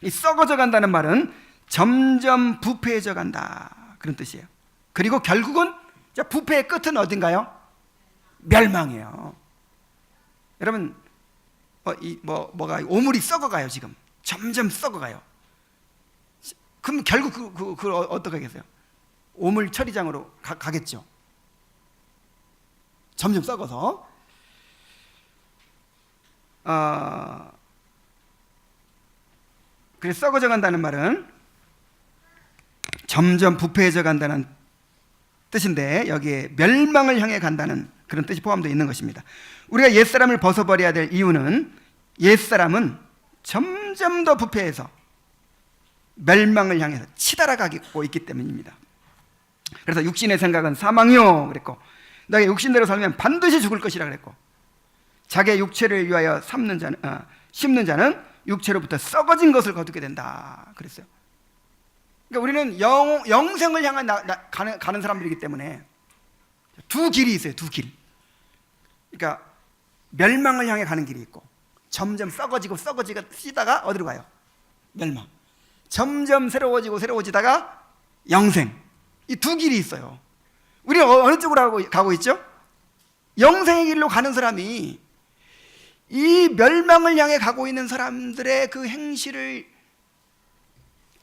이 썩어져 간다는 말은 점점 부패해져 간다, 그런 뜻이에요. 그리고 결국은 부패의 끝은 어딘가요? 멸망이에요. 여러분, 뭐가 오물이 썩어가요. 지금 점점 썩어가요. 그럼 결국 그걸 어떻게 하겠어요? 오물 처리장으로 가겠죠. 점점 썩어서. 그래서 썩어져 간다는 말은 점점 부패해져 간다는 뜻인데, 여기에 멸망을 향해 간다는 그런 뜻이 포함되어 있는 것입니다. 우리가 옛사람을 벗어버려야 될 이유는 옛사람은 점점 더 부패해서 멸망을 향해서 치달아가고 있기 때문입니다. 그래서 육신의 생각은 사망이요 그랬고, 너희 육신대로 살면 반드시 죽을 것이라 그랬고, 자기의 육체를 위하여 심는 자는 육체로부터 썩어진 것을 거두게 된다 그랬어요. 그러니까 우리는 영생을 향해 가는 사람들이기 때문에 두 길이 있어요. 두 길. 그러니까 멸망을 향해 가는 길이 있고, 점점 썩어지다가 어디로 가요? 멸망. 점점 새로워지다가 영생. 이 두 길이 있어요. 우리는 어느 쪽으로 가고 있죠? 영생의 길로 가는 사람이 이 멸망을 향해 가고 있는 사람들의 그 행실을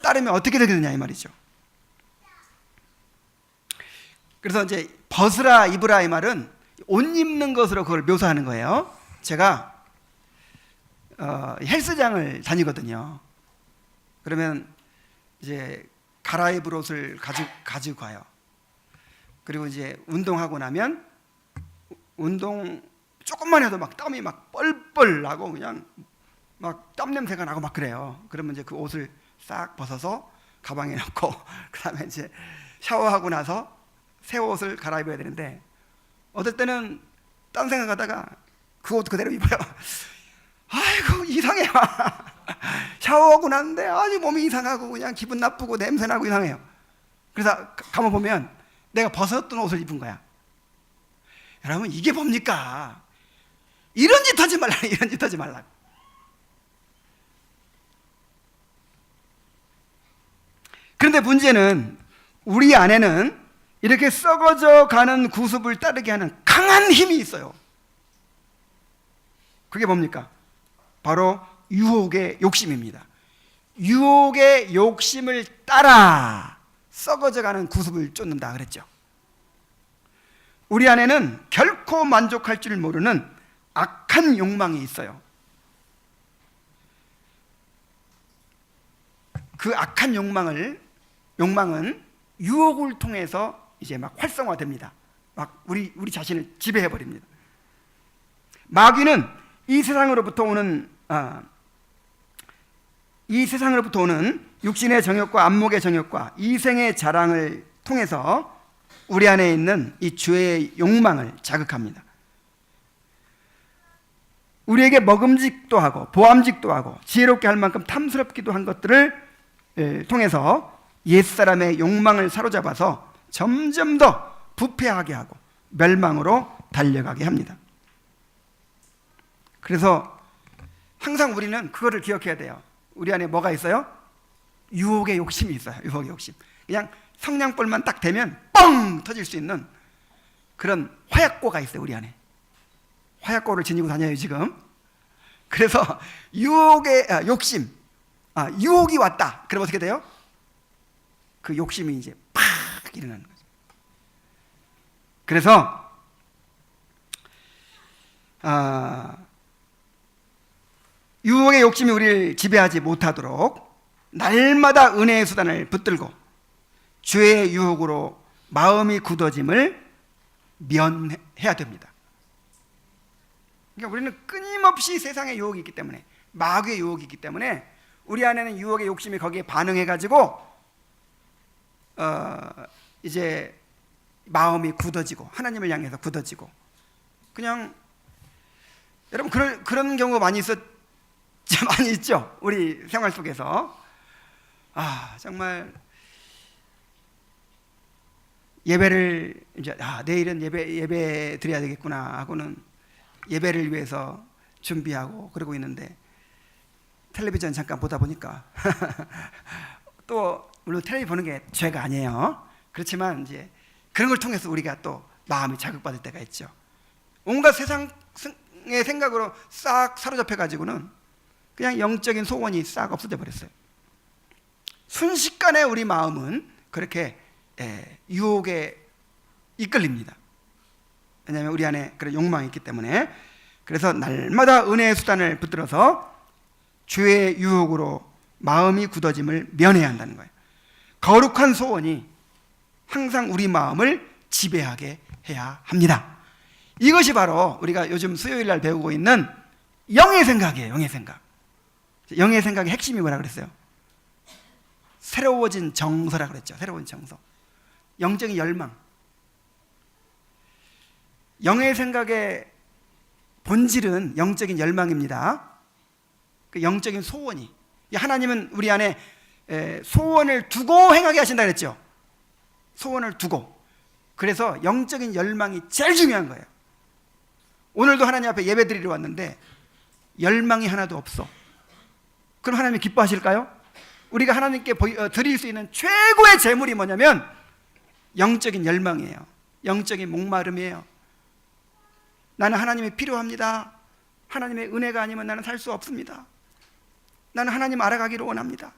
따르면 어떻게 되겠느냐 이 말이죠. 그래서 이제 벗으라 입으라 이 말은 옷 입는 것으로 그걸 묘사하는 거예요. 제가 헬스장을 다니거든요. 그러면 이제 갈아입을 옷을 가지고 가요. 그리고 이제 운동하고 나면 운동 조금만 해도 막 땀이 막 뻘뻘 나고 그냥 막 땀 냄새가 나고 막 그래요. 그러면 이제 그 옷을 싹 벗어서 가방에 넣고 그다음에 이제 샤워하고 나서 새 옷을 갈아입어야 되는데, 어떨 때는 딴 생각하다가 그 옷 그대로 입어요. 아이고 이상해. 샤워하고 났는데 아주 몸이 이상하고 그냥 기분 나쁘고 냄새나고 이상해요. 그래서 가만 보면 내가 벗었던 옷을 입은 거야. 여러분, 이게 뭡니까? 이런 짓 하지 말라. 이런 짓 하지 말라. 그런데 문제는 우리 안에는 이렇게 썩어져 가는 구습을 따르게 하는 강한 힘이 있어요. 그게 뭡니까? 바로 유혹의 욕심입니다. 유혹의 욕심을 따라 썩어져 가는 구습을 쫓는다 그랬죠. 우리 안에는 결코 만족할 줄 모르는 악한 욕망이 있어요. 그 악한 욕망은 유혹을 통해서 이제 막 활성화됩니다. 막 우리 자신을 지배해 버립니다. 마귀는 이 세상으로부터 오는 육신의 정욕과 안목의 정욕과 이생의 자랑을 통해서 우리 안에 있는 이 죄의 욕망을 자극합니다. 우리에게 먹음직도 하고 보암직도 하고 지혜롭게 할 만큼 탐스럽기도 한 것들을 통해서 옛사람의 욕망을 사로잡아서 점점 더 부패하게 하고 멸망으로 달려가게 합니다. 그래서 항상 우리는 그거를 기억해야 돼요. 우리 안에 뭐가 있어요? 유혹의 욕심이 있어요. 유혹의 욕심. 그냥 성냥불만 딱 대면 뻥 터질 수 있는 그런 화약고가 있어요. 우리 안에 화약고를 지니고 다녀요 지금. 그래서 유혹의 욕심, 유혹이 왔다. 그럼 어떻게 돼요? 그 욕심이 이제 팍 일어나는 거죠. 그래서 유혹의 욕심이 우리를 지배하지 못하도록 날마다 은혜의 수단을 붙들고 죄의 유혹으로 마음이 굳어짐을 면해야 됩니다. 그러니까 우리는 끊임없이 세상의 유혹이 있기 때문에, 마귀의 유혹이 있기 때문에 우리 안에는 유혹의 욕심이 거기에 반응해가지고 이제 마음이 굳어지고 하나님을 향해서 굳어지고, 그냥 여러분 그런 경우가 많이 있죠. 우리 생활 속에서. 정말 예배를 이제 내일은 예배 드려야 되겠구나 하고는 예배를 위해서 준비하고 그러고 있는데 텔레비전 잠깐 보다 보니까 또 물론 텔레비 보는 게 죄가 아니에요. 그렇지만 이제 그런 걸 통해서 우리가 또 마음이 자극받을 때가 있죠. 온갖 세상의 생각으로 싹 사로잡혀 가지고는 그냥 영적인 소원이 싹 없어져 버렸어요. 순식간에 우리 마음은 그렇게 유혹에 이끌립니다. 왜냐하면 우리 안에 그런 욕망이 있기 때문에. 그래서 날마다 은혜의 수단을 붙들어서 죄의 유혹으로 마음이 굳어짐을 면해야 한다는 거예요. 거룩한 소원이 항상 우리 마음을 지배하게 해야 합니다. 이것이 바로 우리가 요즘 수요일 날 배우고 있는 영의 생각이에요. 영의 생각. 영의 생각의 핵심이 뭐라 그랬어요? 새로워진 정서라 그랬죠. 새로운 정서. 영적인 열망. 영의 생각의 본질은 영적인 열망입니다. 그 영적인 소원이. 하나님은 우리 안에 소원을 두고 행하게 하신다 그랬죠. 소원을 두고. 그래서 영적인 열망이 제일 중요한 거예요. 오늘도 하나님 앞에 예배 드리러 왔는데 열망이 하나도 없어. 그럼 하나님이 기뻐하실까요? 우리가 하나님께 드릴 수 있는 최고의 재물이 뭐냐면 영적인 열망이에요. 영적인 목마름이에요. 나는 하나님이 필요합니다. 하나님의 은혜가 아니면 나는 살 수 없습니다. 나는 하나님 알아가기를 원합니다.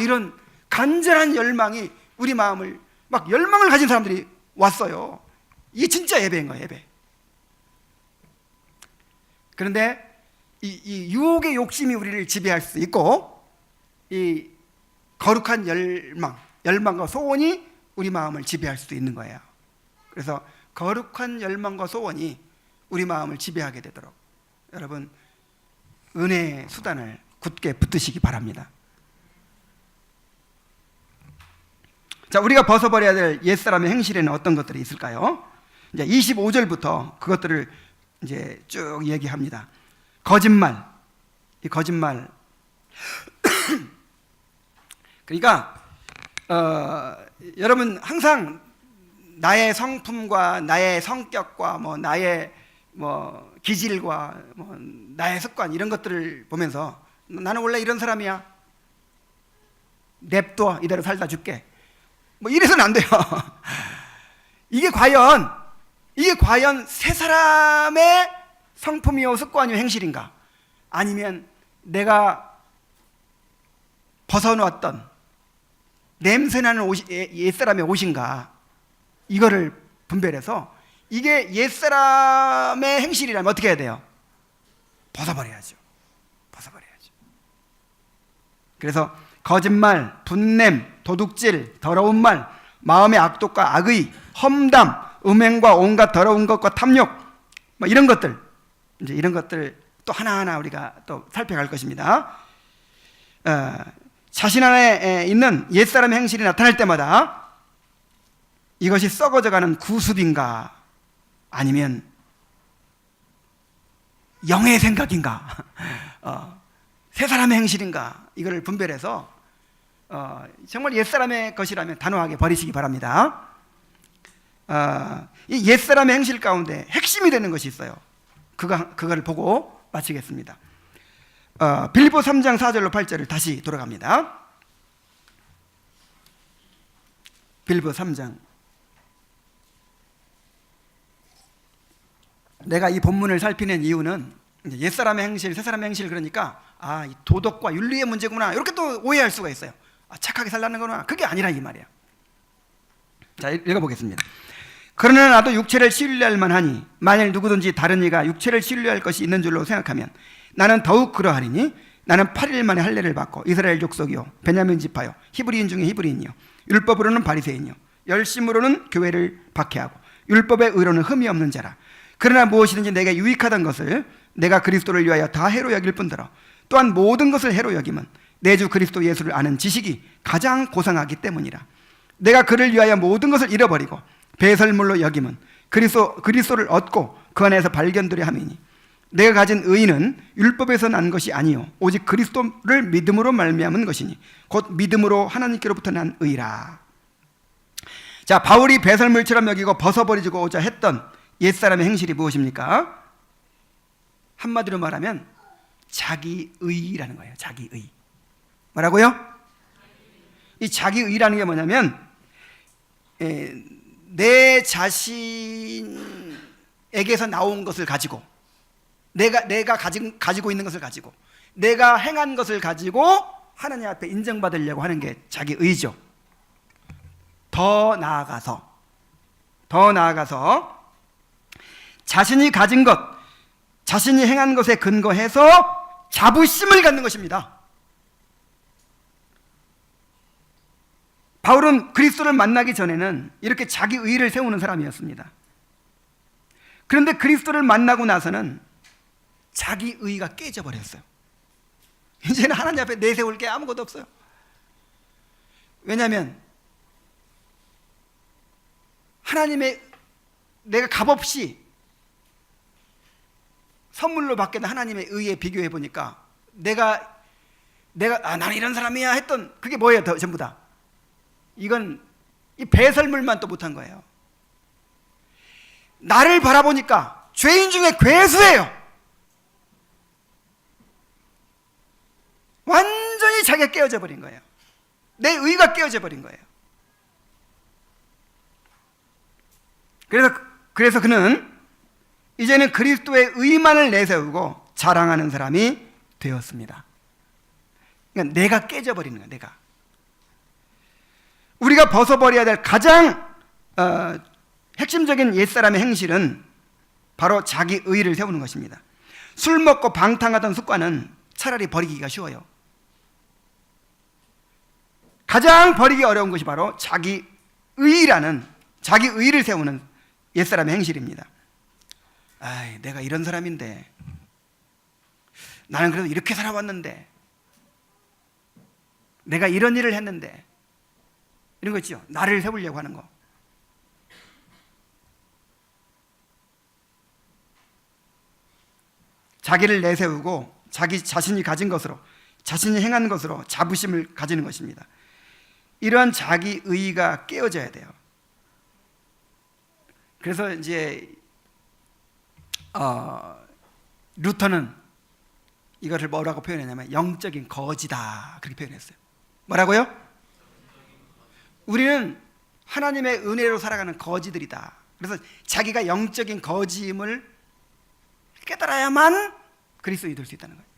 이런 간절한 열망이 우리 마음을 막 열망을 가진 사람들이 왔어요. 이게 진짜 예배인 거예요. 예배. 그런데 이 유혹의 욕심이 우리를 지배할 수 있고, 이 거룩한 열망과 소원이 우리 마음을 지배할 수도 있는 거예요. 그래서 거룩한 열망과 소원이 우리 마음을 지배하게 되도록 여러분 은혜의 수단을 굳게 붙드시기 바랍니다. 자, 우리가 벗어버려야 될 옛사람의 행실에는 어떤 것들이 있을까요? 이제 25절부터 그것들을 이제 쭉 얘기합니다. 거짓말. 이 거짓말. 그러니까 여러분 항상 나의 성품과 나의 성격과 나의 기질과 나의 습관 이런 것들을 보면서 나는 원래 이런 사람이야. 냅둬. 이대로 살다 줄게. 이래서는 안 돼요. 이게 과연 새 사람의 성품이요 습관이요 행실인가? 아니면 내가 벗어놓았던 냄새나는 옛사람의 옷인가? 이거를 분별해서 이게 옛사람의 행실이라면 어떻게 해야 돼요? 벗어버려야죠. 그래서 거짓말, 분냄, 도둑질, 더러운 말, 마음의 악독과 악의, 험담, 음행과 온갖 더러운 것과 탐욕, 이런 것들, 이제 이런 것들 또 하나하나 우리가 또 살펴갈 것입니다. 자신 안에 있는 옛사람의 행실이 나타날 때마다 이것이 썩어져가는 구습인가 아니면 영의 생각인가 새 사람의 행실인가 이거를 분별해서 정말 옛사람의 것이라면 단호하게 버리시기 바랍니다. 이 옛사람의 행실 가운데 핵심이 되는 것이 있어요. 그거를 보고 마치겠습니다. 빌립보 3장 4절로 8절을 다시 돌아갑니다. 빌보 3장. 내가 이 본문을 살피는 이유는 이제 옛사람의 행실, 새사람의 행실, 그러니까 이 도덕과 윤리의 문제구나 이렇게 또 오해할 수가 있어요. 착하게 살라는 거구나. 그게 아니라 이 말이야. 자, 읽어보겠습니다. 그러나 나도 육체를 신뢰할 만하니 만일 누구든지 다른 이가 육체를 신뢰할 것이 있는 줄로 생각하면 나는 더욱 그러하리니 나는 8일 만에 할례를 받고 이스라엘 족속이요 베냐민 지파요 히브리인 중에 히브리인이요 율법으로는 바리새인이요 열심으로는 교회를 박해하고 율법의 의로는 흠이 없는 자라. 그러나 무엇이든지 내게 유익하던 것을 내가 그리스도를 위하여 다 해로 여길 뿐더러 또한 모든 것을 해로 여김은 내 주 그리스도 예수를 아는 지식이 가장 고상하기 때문이라. 내가 그를 위하여 모든 것을 잃어버리고 배설물로 여김은 그리스도를 얻고 그 안에서 발견되려 함이니 내가 가진 의는 율법에서 난 것이 아니요 오직 그리스도를 믿음으로 말미암은 것이니 곧 믿음으로 하나님께로부터 난 의라. 자, 바울이 배설물처럼 여기고 벗어버리고자 했던 옛사람의 행실이 무엇입니까? 한마디로 말하면 자기의라는 거예요. 자기의. 뭐라고요? 이 자기의라는 게 뭐냐면 내 자신에게서 나온 것을 가지고 내가 가지고 있는 것을 가지고 내가 행한 것을 가지고 하나님 앞에 인정받으려고 하는 게 자기의죠. 더 나아가서 자신이 가진 것, 자신이 행한 것에 근거해서 자부심을 갖는 것입니다. 바울은 그리스도를 만나기 전에는 이렇게 자기의를 세우는 사람이었습니다. 그런데 그리스도를 만나고 나서는 자기의가 깨져버렸어요. 이제는 하나님 앞에 내세울 게 아무것도 없어요. 왜냐하면 하나님의 내가 값없이 선물로 받게 된 하나님의 의에 비교해 보니까 내가 나는 이런 사람이야 했던 그게 뭐예요? 전부 다 이건 이 배설물만 또 못한 거예요. 나를 바라보니까 죄인 중에 괴수예요. 완전히 자기가 깨어져 버린 거예요. 내 의가 깨어져 버린 거예요. 그래서 그는 이제는 그리스도의 의만을 내세우고 자랑하는 사람이 되었습니다. 그러니까 내가 깨져버리는 거야. 내가. 우리가 벗어버려야 될 가장 핵심적인 옛사람의 행실은 바로 자기 의를 세우는 것입니다. 술 먹고 방탕하던 습관은 차라리 버리기가 쉬워요. 가장 버리기 어려운 것이 바로 자기 의라는 자기 의를 세우는 옛사람의 행실입니다. 내가 이런 사람인데 나는 그래도 이렇게 살아왔는데 내가 이런 일을 했는데 이런 거 있죠. 나를 세우려고 하는 거. 자기를 내세우고 자기 자신이 가진 것으로 자신이 행한 것으로 자부심을 가지는 것입니다. 이러한 자기 의가 깨어져야 돼요. 그래서 이제 루터는 이것을 뭐라고 표현했냐면 영적인 거지다 그렇게 표현했어요. 뭐라고요? 우리는 하나님의 은혜로 살아가는 거지들이다. 그래서 자기가 영적인 거지임을 깨달아야만 그리스도인이 될 수 있다는 거예요.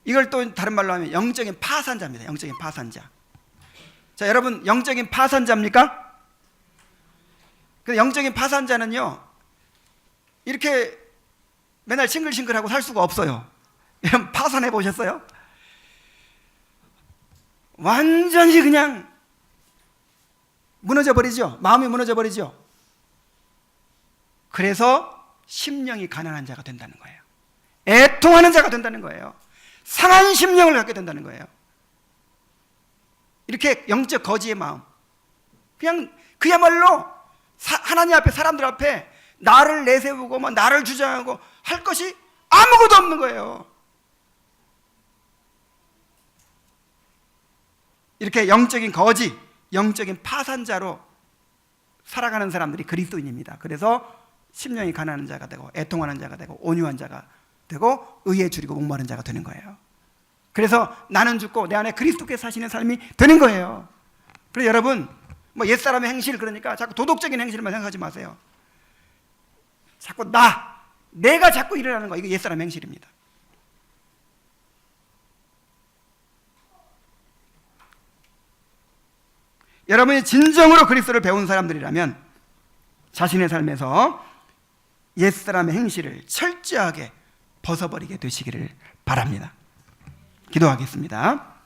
이걸 또 다른 말로 하면 영적인 파산자입니다. 영적인 파산자. 자, 여러분 영적인 파산자입니까? 그 영적인 파산자는요 이렇게 맨날 싱글싱글하고 살 수가 없어요. 여러분 파산해 보셨어요? 완전히 그냥 무너져 버리죠. 마음이 무너져 버리죠. 그래서 심령이 가난한 자가 된다는 거예요. 애통하는 자가 된다는 거예요. 상한 심령을 갖게 된다는 거예요. 이렇게 영적 거지의 마음, 그냥 그야말로 하나님 앞에 사람들 앞에 나를 내세우고 막 나를 주장하고 할 것이 아무것도 없는 거예요. 이렇게 영적인 거지, 영적인 파산자로 살아가는 사람들이 그리스도인입니다. 그래서 심령이 가난한 자가 되고 애통하는 자가 되고 온유한 자가 되고 의에 줄이고 목마른 자가 되는 거예요. 그래서 나는 죽고 내 안에 그리스도께서 사시는 삶이 되는 거예요. 그래서 여러분 뭐 옛사람의 행실, 그러니까 자꾸 도덕적인 행실만 생각하지 마세요. 자꾸 내가 자꾸 일어나는 거, 이거 옛사람 행실입니다. 여러분이 진정으로 그리스도를 배운 사람들이라면 자신의 삶에서 옛사람의 행실을 철저하게 벗어버리게 되시기를 바랍니다. 기도하겠습니다.